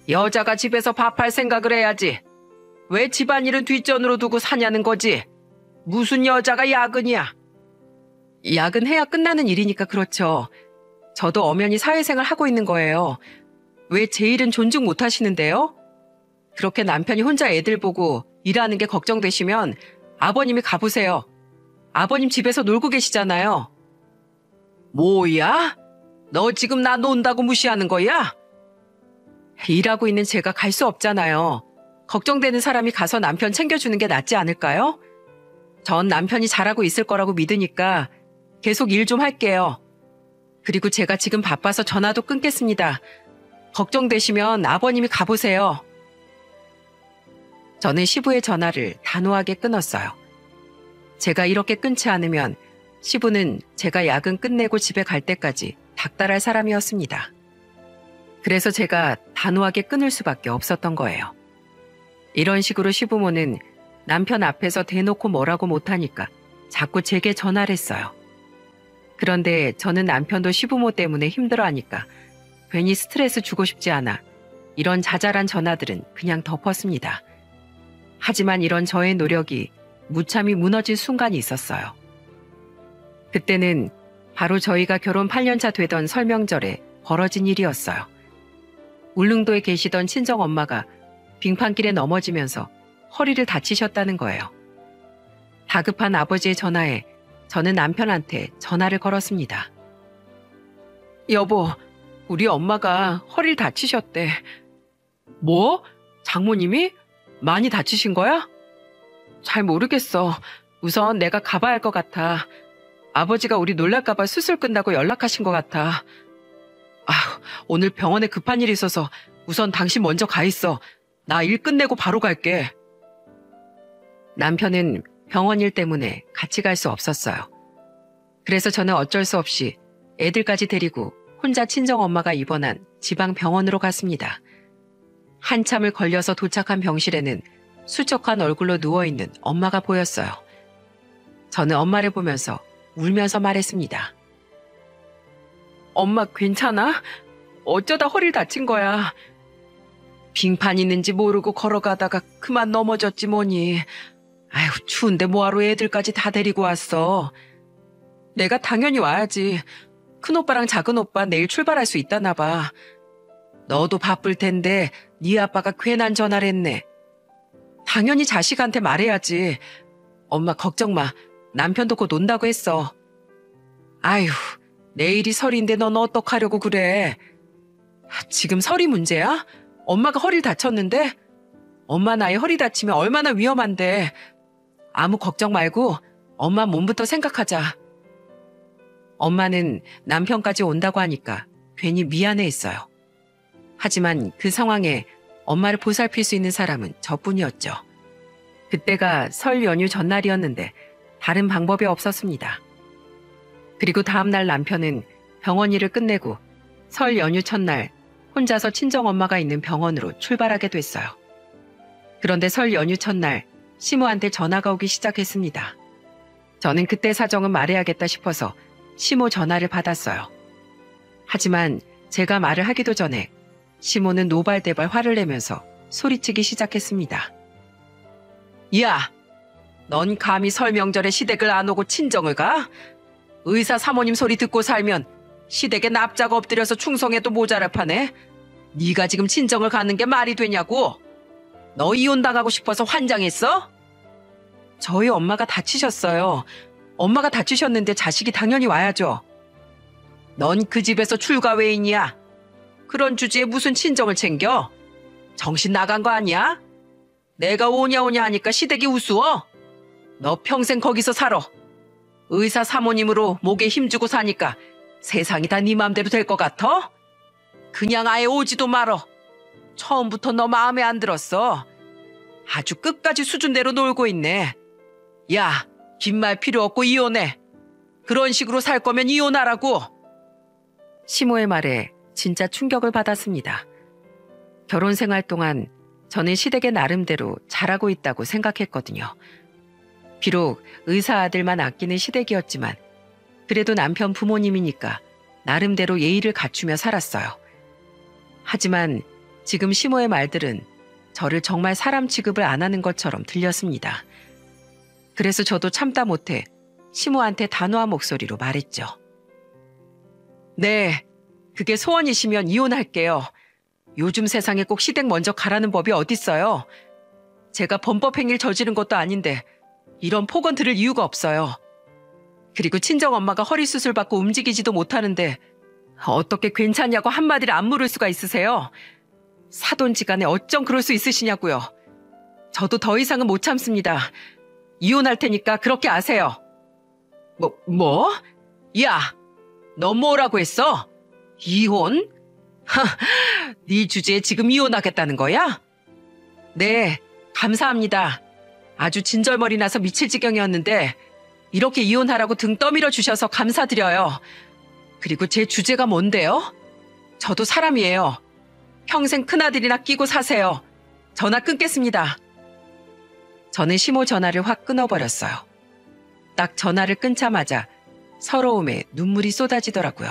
여자가 집에서 밥할 생각을 해야지. 왜 집안일은 뒷전으로 두고 사냐는 거지? 무슨 여자가 야근이야? 야근해야 끝나는 일이니까 그렇죠. 저도 엄연히 사회생활 하고 있는 거예요. 왜 제 일은 존중 못 하시는데요? 그렇게 남편이 혼자 애들 보고 일하는 게 걱정되시면 아버님이 가보세요. 아버님 집에서 놀고 계시잖아요. 뭐야? 너 지금 나 논다고 무시하는 거야? 일하고 있는 제가 갈 수 없잖아요. 걱정되는 사람이 가서 남편 챙겨주는 게 낫지 않을까요? 전 남편이 잘하고 있을 거라고 믿으니까 계속 일 좀 할게요. 그리고 제가 지금 바빠서 전화도 끊겠습니다. 걱정되시면 아버님이 가보세요. 저는 시부의 전화를 단호하게 끊었어요. 제가 이렇게 끊지 않으면 시부는 제가 야근 끝내고 집에 갈 때까지 닥달할 사람이었습니다. 그래서 제가 단호하게 끊을 수밖에 없었던 거예요. 이런 식으로 시부모는 남편 앞에서 대놓고 뭐라고 못하니까 자꾸 제게 전화를 했어요. 그런데 저는 남편도 시부모 때문에 힘들어하니까 괜히 스트레스 주고 싶지 않아 이런 자잘한 전화들은 그냥 덮었습니다. 하지만 이런 저의 노력이 무참히 무너진 순간이 있었어요. 그때는 바로 저희가 결혼 8년차 되던 설명절에 벌어진 일이었어요. 울릉도에 계시던 친정엄마가 빙판길에 넘어지면서 허리를 다치셨다는 거예요. 다급한 아버지의 전화에 저는 남편한테 전화를 걸었습니다. 여보, 우리 엄마가 허리를 다치셨대. 뭐? 장모님이? 많이 다치신 거야? 잘 모르겠어. 우선 내가 가봐야 할 것 같아. 아버지가 우리 놀랄까봐 수술 끝나고 연락하신 것 같아. 오늘 병원에 급한 일이 있어서 우선 당신 먼저 가 있어. 나 일 끝내고 바로 갈게. 남편은 병원 일 때문에 같이 갈 수 없었어요. 그래서 저는 어쩔 수 없이 애들까지 데리고 혼자 친정엄마가 입원한 지방 병원으로 갔습니다. 한참을 걸려서 도착한 병실에는 수척한 얼굴로 누워있는 엄마가 보였어요. 저는 엄마를 보면서 울면서 말했습니다. 엄마 괜찮아? 어쩌다 허리를 다친 거야. 빙판 있는지 모르고 걸어가다가 그만 넘어졌지 뭐니. 아휴, 추운데 뭐하러 애들까지 다 데리고 왔어. 내가 당연히 와야지. 큰오빠랑 작은오빠 내일 출발할 수 있다나 봐. 너도 바쁠 텐데 네 아빠가 괜한 전화를 했네. 당연히 자식한테 말해야지. 엄마 걱정 마. 남편도 곧 온다고 했어. 아휴, 내일이 설인데 넌 어떡하려고 그래. 지금 설이 문제야? 엄마가 허리를 다쳤는데? 엄마 나이 허리 다치면 얼마나 위험한데. 아무 걱정 말고 엄마 몸부터 생각하자. 엄마는 남편까지 온다고 하니까 괜히 미안해했어요. 하지만 그 상황에 엄마를 보살필 수 있는 사람은 저뿐이었죠. 그때가 설 연휴 전날이었는데 다른 방법이 없었습니다. 그리고 다음날 남편은 병원 일을 끝내고 설 연휴 첫날 혼자서 친정엄마가 있는 병원으로 출발하게 됐어요. 그런데 설 연휴 첫날 시모한테 전화가 오기 시작했습니다. 저는 그때 사정은 말해야겠다 싶어서 시모 전화를 받았어요. 하지만 제가 말을 하기도 전에 시모는 노발대발 화를 내면서 소리치기 시작했습니다. 야, 넌 감히 설 명절에 시댁을 안 오고 친정을 가? 의사 사모님 소리 듣고 살면 시댁에 납작 엎드려서 충성해도 모자랄 판에 네가 지금 친정을 가는 게 말이 되냐고? 너 이혼당하고 싶어서 환장했어? 저희 엄마가 다치셨어요. 엄마가 다치셨는데 자식이 당연히 와야죠. 넌 그 집에서 출가 외인이야. 그런 주제에 무슨 친정을 챙겨? 정신 나간 거 아니야? 내가 오냐 오냐 하니까 시댁이 우스워? 너 평생 거기서 살아. 의사 사모님으로 목에 힘주고 사니까 세상이 다 네 맘대로 될 것 같아? 그냥 아예 오지도 말어. 처음부터 너 마음에 안 들었어. 아주 끝까지 수준대로 놀고 있네. 야, 긴 말 필요 없고 이혼해. 그런 식으로 살 거면 이혼하라고. 시모의 말에 진짜 충격을 받았습니다. 결혼 생활 동안 저는 시댁의 나름대로 잘하고 있다고 생각했거든요. 비록 의사 아들만 아끼는 시댁이었지만 그래도 남편 부모님이니까 나름대로 예의를 갖추며 살았어요. 하지만 지금 시모의 말들은 저를 정말 사람 취급을 안 하는 것처럼 들렸습니다. 그래서 저도 참다 못해 시모한테 단호한 목소리로 말했죠. 네, 그게 소원이시면 이혼할게요. 요즘 세상에 꼭 시댁 먼저 가라는 법이 어딨어요. 제가 범법행위를 저지른 것도 아닌데 이런 폭언 들을 이유가 없어요. 그리고 친정엄마가 허리 수술 받고 움직이지도 못하는데 어떻게 괜찮냐고 한마디를 안 물을 수가 있으세요? 사돈지간에 어쩜 그럴 수 있으시냐고요. 저도 더 이상은 못 참습니다. 이혼할 테니까 그렇게 아세요. 뭐? 야, 너 뭐라고 했어? 이혼? 네 주제에 지금 이혼하겠다는 거야? 네, 감사합니다. 아주 진절머리 나서 미칠 지경이었는데 이렇게 이혼하라고 등 떠밀어 주셔서 감사드려요. 그리고 제 주제가 뭔데요? 저도 사람이에요. 평생 큰아들이나 끼고 사세요. 전화 끊겠습니다. 저는 시모 전화를 확 끊어버렸어요. 딱 전화를 끊자마자 서러움에 눈물이 쏟아지더라고요.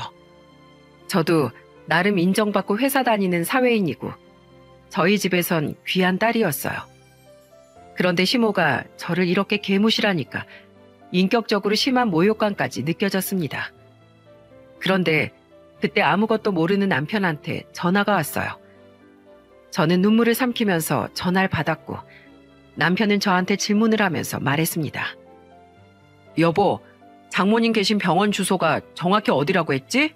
저도 나름 인정받고 회사 다니는 사회인이고 저희 집에선 귀한 딸이었어요. 그런데 시모가 저를 이렇게 개무시하니까 인격적으로 심한 모욕감까지 느껴졌습니다. 그런데 그때 아무것도 모르는 남편한테 전화가 왔어요. 저는 눈물을 삼키면서 전화를 받았고 남편은 저한테 질문을 하면서 말했습니다. 여보, 장모님 계신 병원 주소가 정확히 어디라고 했지?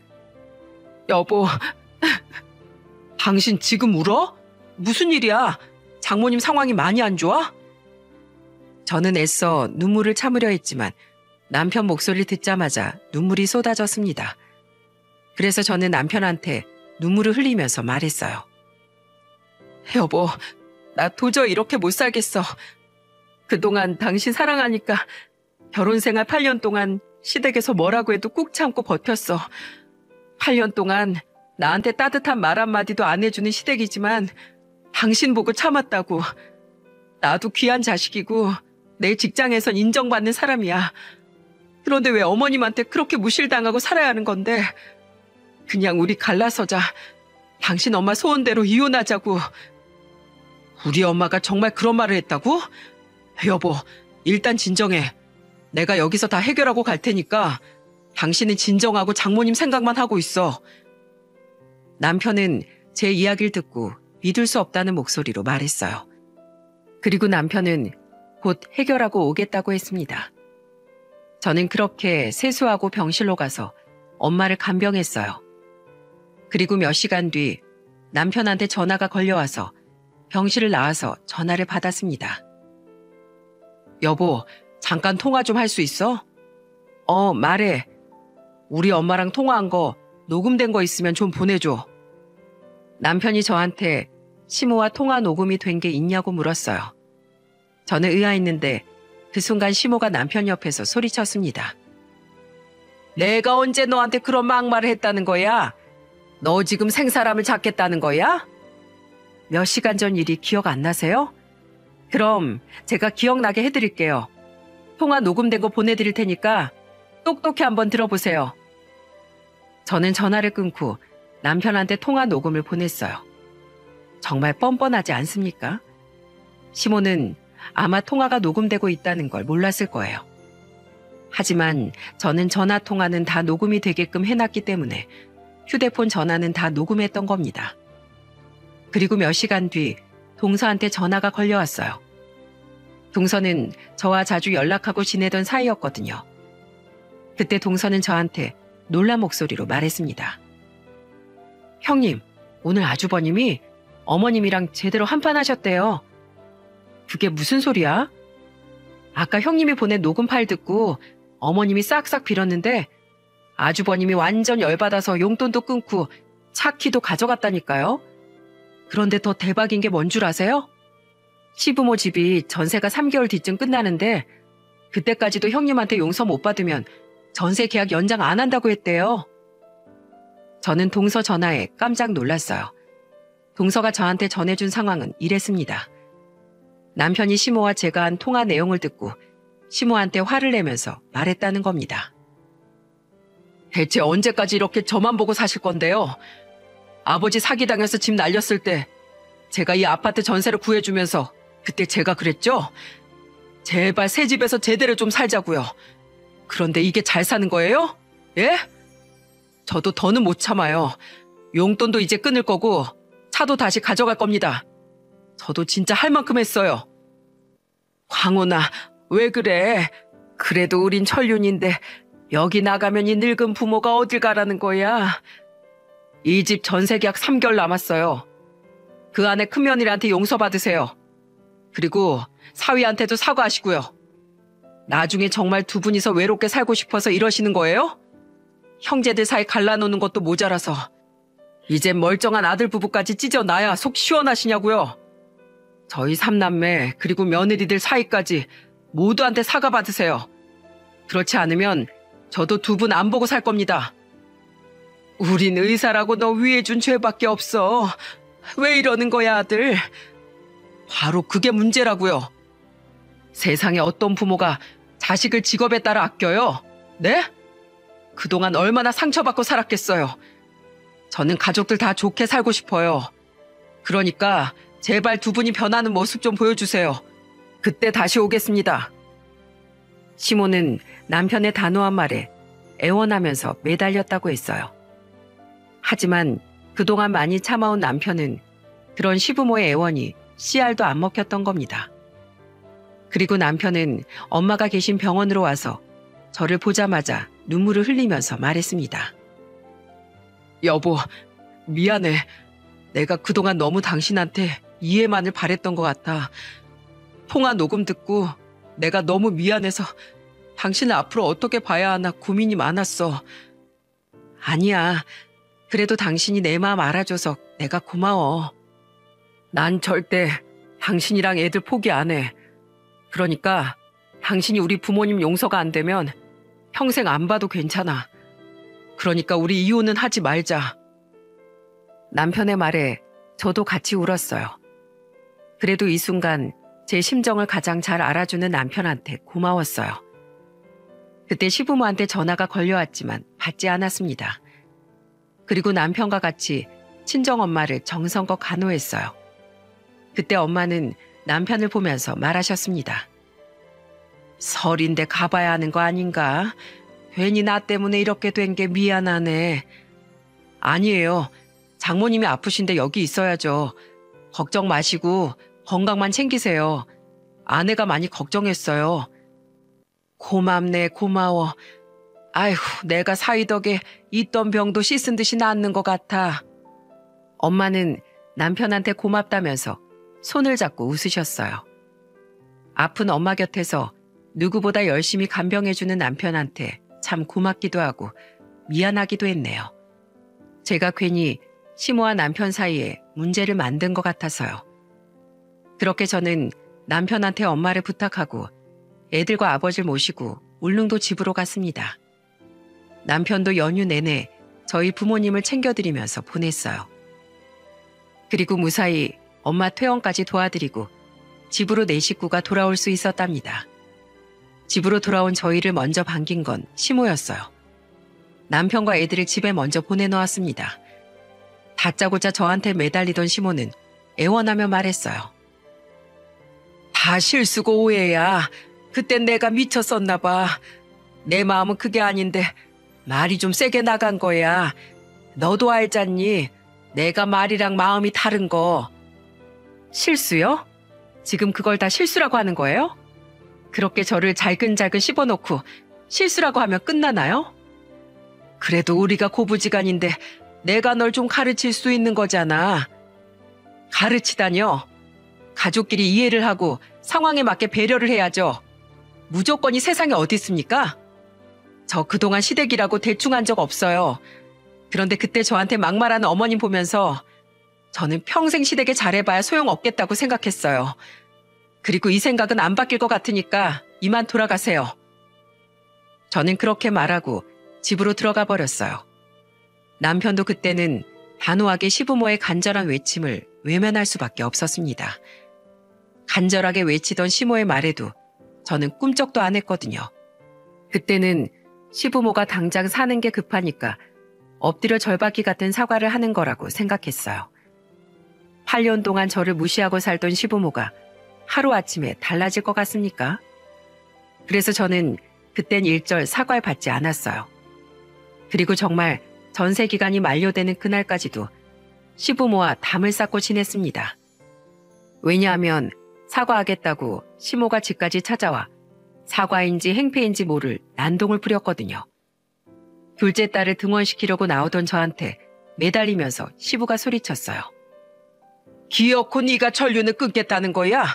여보, 당신 지금 울어? 무슨 일이야? 장모님 상황이 많이 안 좋아? 저는 애써 눈물을 참으려 했지만 남편 목소리를 듣자마자 눈물이 쏟아졌습니다. 그래서 저는 남편한테 눈물을 흘리면서 말했어요. 여보, 나 도저히 이렇게 못 살겠어. 그동안 당신 사랑하니까 결혼 생활 8년 동안 시댁에서 뭐라고 해도 꾹 참고 버텼어. 8년 동안 나한테 따뜻한 말 한마디도 안 해주는 시댁이지만 당신 보고 참았다고. 나도 귀한 자식이고 내 직장에선 인정받는 사람이야. 그런데 왜 어머님한테 그렇게 무실당하고 살아야 하는 건데. 그냥 우리 갈라서자. 당신 엄마 소원대로 이혼하자고. 우리 엄마가 정말 그런 말을 했다고? 여보, 일단 진정해. 내가 여기서 다 해결하고 갈 테니까 당신은 진정하고 장모님 생각만 하고 있어. 남편은 제 이야기를 듣고 믿을 수 없다는 목소리로 말했어요. 그리고 남편은 곧 해결하고 오겠다고 했습니다. 저는 그렇게 세수하고 병실로 가서 엄마를 간병했어요. 그리고 몇 시간 뒤 남편한테 전화가 걸려와서 병실을 나와서 전화를 받았습니다. 여보, 잠깐 통화 좀 할 수 있어? 말해. 우리 엄마랑 통화한 거 녹음된 거 있으면 좀 보내줘. 남편이 저한테 시모와 통화 녹음이 된 게 있냐고 물었어요. 저는 의아했는데 그 순간 시모가 남편 옆에서 소리쳤습니다. 내가 언제 너한테 그런 막말을 했다는 거야? 너 지금 생사람을 잡겠다는 거야? 몇 시간 전 일이 기억 안 나세요? 그럼 제가 기억나게 해드릴게요. 통화 녹음된 거 보내드릴 테니까 똑똑히 한번 들어보세요. 저는 전화를 끊고 남편한테 통화 녹음을 보냈어요. 정말 뻔뻔하지 않습니까? 시모는 아마 통화가 녹음되고 있다는 걸 몰랐을 거예요. 하지만 저는 전화 통화는 다 녹음이 되게끔 해놨기 때문에 휴대폰 전화는 다 녹음했던 겁니다. 그리고 몇 시간 뒤 동서한테 전화가 걸려왔어요. 동서는 저와 자주 연락하고 지내던 사이였거든요. 그때 동서는 저한테 놀란 목소리로 말했습니다. 형님, 오늘 아주버님이 어머님이랑 제대로 한판 하셨대요. 그게 무슨 소리야? 아까 형님이 보낸 녹음 파일 듣고 어머님이 싹싹 빌었는데 아주버님이 완전 열받아서 용돈도 끊고 차 키도 가져갔다니까요. 그런데 더 대박인 게 뭔 줄 아세요? 시부모 집이 전세가 3개월 뒤쯤 끝나는데 그때까지도 형님한테 용서 못 받으면 전세 계약 연장 안 한다고 했대요. 저는 동서 전화에 깜짝 놀랐어요. 동서가 저한테 전해준 상황은 이랬습니다. 남편이 시모와 제가 한 통화 내용을 듣고 시모한테 화를 내면서 말했다는 겁니다. 대체 언제까지 이렇게 저만 보고 사실 건데요? 아버지 사기당해서 집 날렸을 때 제가 이 아파트 전세를 구해주면서 그때 제가 그랬죠? 제발 새 집에서 제대로 좀 살자고요. 그런데 이게 잘 사는 거예요? 예? 저도 더는 못 참아요. 용돈도 이제 끊을 거고 차도 다시 가져갈 겁니다. 저도 진짜 할 만큼 했어요. 광호나, 왜 그래? 그래도 우린 천륜인데 여기 나가면 이 늙은 부모가 어딜 가라는 거야? 이 집 전세 계약 3개월 남았어요. 그 안에 큰며느리한테 용서받으세요. 그리고 사위한테도 사과하시고요. 나중에 정말 두 분이서 외롭게 살고 싶어서 이러시는 거예요? 형제들 사이 갈라놓는 것도 모자라서 이젠 멀쩡한 아들 부부까지 찢어놔야 속 시원하시냐고요. 저희 삼남매 그리고 며느리들 사이까지 모두한테 사과받으세요. 그렇지 않으면 저도 두 분 안 보고 살 겁니다. 우린 의사라고 너 위해 준 죄밖에 없어. 왜 이러는 거야, 아들? 바로 그게 문제라고요. 세상에 어떤 부모가 자식을 직업에 따라 아껴요? 네? 그동안 얼마나 상처받고 살았겠어요. 저는 가족들 다 좋게 살고 싶어요. 그러니까 제발 두 분이 변하는 모습 좀 보여주세요. 그때 다시 오겠습니다. 시모는 남편의 단호한 말에 애원하면서 매달렸다고 했어요. 하지만 그동안 많이 참아온 남편은 그런 시부모의 애원이 씨알도 안 먹혔던 겁니다. 그리고 남편은 엄마가 계신 병원으로 와서 저를 보자마자 눈물을 흘리면서 말했습니다. 여보, 미안해. 내가 그동안 너무 당신한테 이해만을 바랬던 것 같아. 통화 녹음 듣고 내가 너무 미안해서 당신을 앞으로 어떻게 봐야 하나 고민이 많았어. 아니야. 그래도 당신이 내 마음 알아줘서 내가 고마워. 난 절대 당신이랑 애들 포기 안 해. 그러니까 당신이 우리 부모님 용서가 안 되면 평생 안 봐도 괜찮아. 그러니까 우리 이혼은 하지 말자. 남편의 말에 저도 같이 울었어요. 그래도 이 순간 제 심정을 가장 잘 알아주는 남편한테 고마웠어요. 그때 시부모한테 전화가 걸려왔지만 받지 않았습니다. 그리고 남편과 같이 친정엄마를 정성껏 간호했어요. 그때 엄마는 남편을 보면서 말하셨습니다. 설인데 가봐야 하는 거 아닌가? 괜히 나 때문에 이렇게 된 게 미안하네. 아니에요. 장모님이 아프신데 여기 있어야죠. 걱정 마시고 건강만 챙기세요. 아내가 많이 걱정했어요. 고맙네, 고마워. 아이고, 내가 사위 덕에 있던 병도 씻은 듯이 낫는 것 같아. 엄마는 남편한테 고맙다면서 손을 잡고 웃으셨어요. 아픈 엄마 곁에서 누구보다 열심히 간병해주는 남편한테 참 고맙기도 하고 미안하기도 했네요. 제가 괜히 시모와 남편 사이에 문제를 만든 것 같아서요. 그렇게 저는 남편한테 엄마를 부탁하고 애들과 아버지를 모시고 울릉도 집으로 갔습니다. 남편도 연휴 내내 저희 부모님을 챙겨드리면서 보냈어요. 그리고 무사히 엄마 퇴원까지 도와드리고 집으로 네 식구가 돌아올 수 있었답니다. 집으로 돌아온 저희를 먼저 반긴 건 시모였어요. 남편과 애들을 집에 먼저 보내놓았습니다. 다짜고짜 저한테 매달리던 시모는 애원하며 말했어요. 다 실수고 오해야. 그땐 내가 미쳤었나 봐. 내 마음은 그게 아닌데 말이 좀 세게 나간 거야. 너도 알잖니. 내가 말이랑 마음이 다른 거. 실수요? 지금 그걸 다 실수라고 하는 거예요? 그렇게 저를 잘근잘근 씹어놓고 실수라고 하면 끝나나요? 그래도 우리가 고부지간인데 내가 널 좀 가르칠 수 있는 거잖아. 가르치다뇨? 가족끼리 이해를 하고 상황에 맞게 배려를 해야죠. 무조건이 세상에 어디 있습니까? 저 그동안 시댁이라고 대충 한 적 없어요. 그런데 그때 저한테 막말하는 어머님 보면서 저는 평생 시댁에 잘해봐야 소용없겠다고 생각했어요. 그리고 이 생각은 안 바뀔 것 같으니까 이만 돌아가세요. 저는 그렇게 말하고 집으로 들어가 버렸어요. 남편도 그때는 단호하게 시부모의 간절한 외침을 외면할 수밖에 없었습니다. 간절하게 외치던 시모의 말에도 저는 꿈쩍도 안 했거든요. 그때는 시부모가 당장 사는 게 급하니까 엎드려 절받기 같은 사과를 하는 거라고 생각했어요. 8년 동안 저를 무시하고 살던 시부모가 하루아침에 달라질 것 같습니까? 그래서 저는 그땐 일절 사과를 받지 않았어요. 그리고 정말 전세 기간이 만료되는 그날까지도 시부모와 담을 쌓고 지냈습니다. 왜냐하면 사과하겠다고 시모가 집까지 찾아와 사과인지 행패인지 모를 난동을 부렸거든요. 둘째 딸을 등원시키려고 나오던 저한테 매달리면서 시부가 소리쳤어요. 기어코 네가 전륜을 끊겠다는 거야?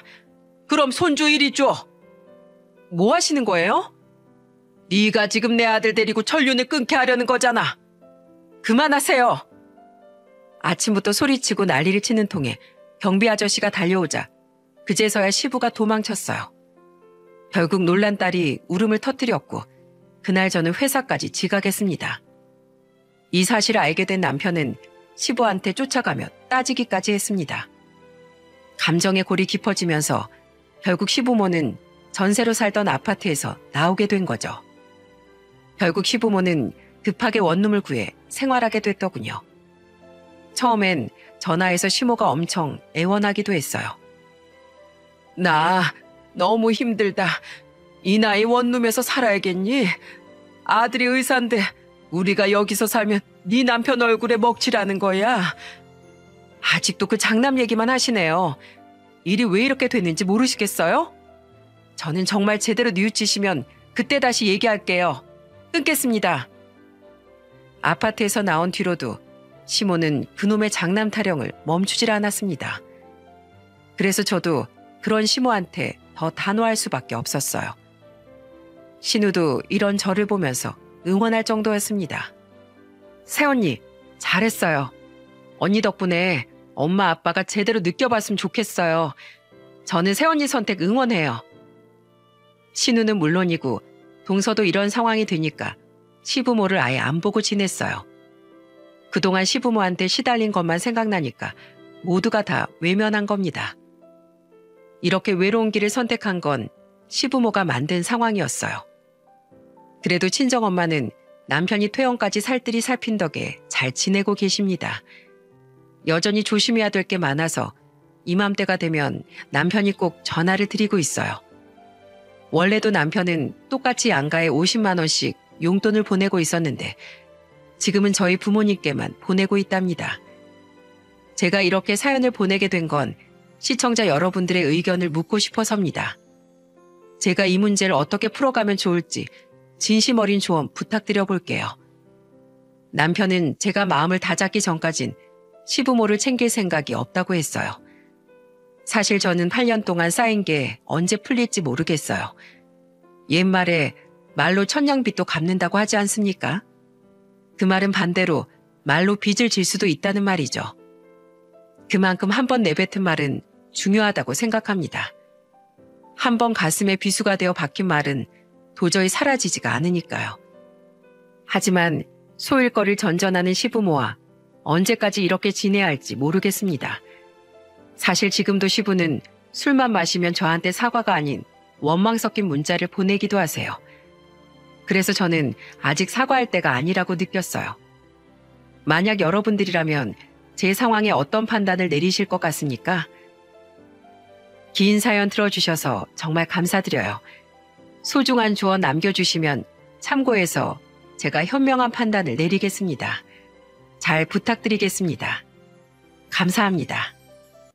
그럼 손주 이리 줘. 뭐 하시는 거예요? 네가 지금 내 아들 데리고 전륜을 끊게 하려는 거잖아. 그만하세요. 아침부터 소리치고 난리를 치는 통에 경비 아저씨가 달려오자 그제서야 시부가 도망쳤어요. 결국 놀란 딸이 울음을 터뜨렸고 그날 저는 회사까지 지각했습니다. 이 사실을 알게 된 남편은 시부한테 쫓아가며 따지기까지 했습니다. 감정의 골이 깊어지면서 결국 시부모는 전세로 살던 아파트에서 나오게 된 거죠. 결국 시부모는 급하게 원룸을 구해 생활하게 됐더군요. 처음엔 전화해서 시모가 엄청 애원하기도 했어요. 나 너무 힘들다. 이 나이 원룸에서 살아야겠니? 아들이 의사인데 우리가 여기서 살면 네 남편 얼굴에 먹칠하는 거야. 아직도 그 장남 얘기만 하시네요. 일이 왜 이렇게 됐는지 모르시겠어요? 저는 정말 제대로 뉘우치시면 그때 다시 얘기할게요. 끊겠습니다. 아파트에서 나온 뒤로도 시모는 그놈의 장남 타령을 멈추질 않았습니다. 그래서 저도 그런 시모한테 더 단호할 수밖에 없었어요. 신우도 이런 저를 보면서 응원할 정도였습니다. 새언니, 잘했어요. 언니 덕분에 엄마 아빠가 제대로 느껴봤으면 좋겠어요. 저는 새언니 선택 응원해요. 신우는 물론이고 동서도 이런 상황이 되니까 시부모를 아예 안 보고 지냈어요. 그동안 시부모한테 시달린 것만 생각나니까 모두가 다 외면한 겁니다. 이렇게 외로운 길을 선택한 건 시부모가 만든 상황이었어요. 그래도 친정엄마는 남편이 퇴원까지 살뜰히 살핀 덕에 잘 지내고 계십니다. 여전히 조심해야 될 게 많아서 이맘때가 되면 남편이 꼭 전화를 드리고 있어요. 원래도 남편은 똑같이 양가에 50만 원씩 용돈을 보내고 있었는데 지금은 저희 부모님께만 보내고 있답니다. 제가 이렇게 사연을 보내게 된 건 시청자 여러분들의 의견을 묻고 싶어서입니다. 제가 이 문제를 어떻게 풀어가면 좋을지 진심 어린 조언 부탁드려 볼게요. 남편은 제가 마음을 다잡기 전까진 시부모를 챙길 생각이 없다고 했어요. 사실 저는 8년 동안 쌓인 게 언제 풀릴지 모르겠어요. 옛말에 말로 천냥빚도 갚는다고 하지 않습니까? 그 말은 반대로 말로 빚을 질 수도 있다는 말이죠. 그만큼 한 번 내뱉은 말은 중요하다고 생각합니다. 한 번 가슴에 비수가 되어 박힌 말은 도저히 사라지지가 않으니까요. 하지만 소일거리를 전전하는 시부모와 언제까지 이렇게 지내야 할지 모르겠습니다. 사실 지금도 시부는 술만 마시면 저한테 사과가 아닌 원망 섞인 문자를 보내기도 하세요. 그래서 저는 아직 사과할 때가 아니라고 느꼈어요. 만약 여러분들이라면 제 상황에 어떤 판단을 내리실 것 같습니까? 긴 사연 들어주셔서 정말 감사드려요. 소중한 조언 남겨주시면 참고해서 제가 현명한 판단을 내리겠습니다. 잘 부탁드리겠습니다. 감사합니다.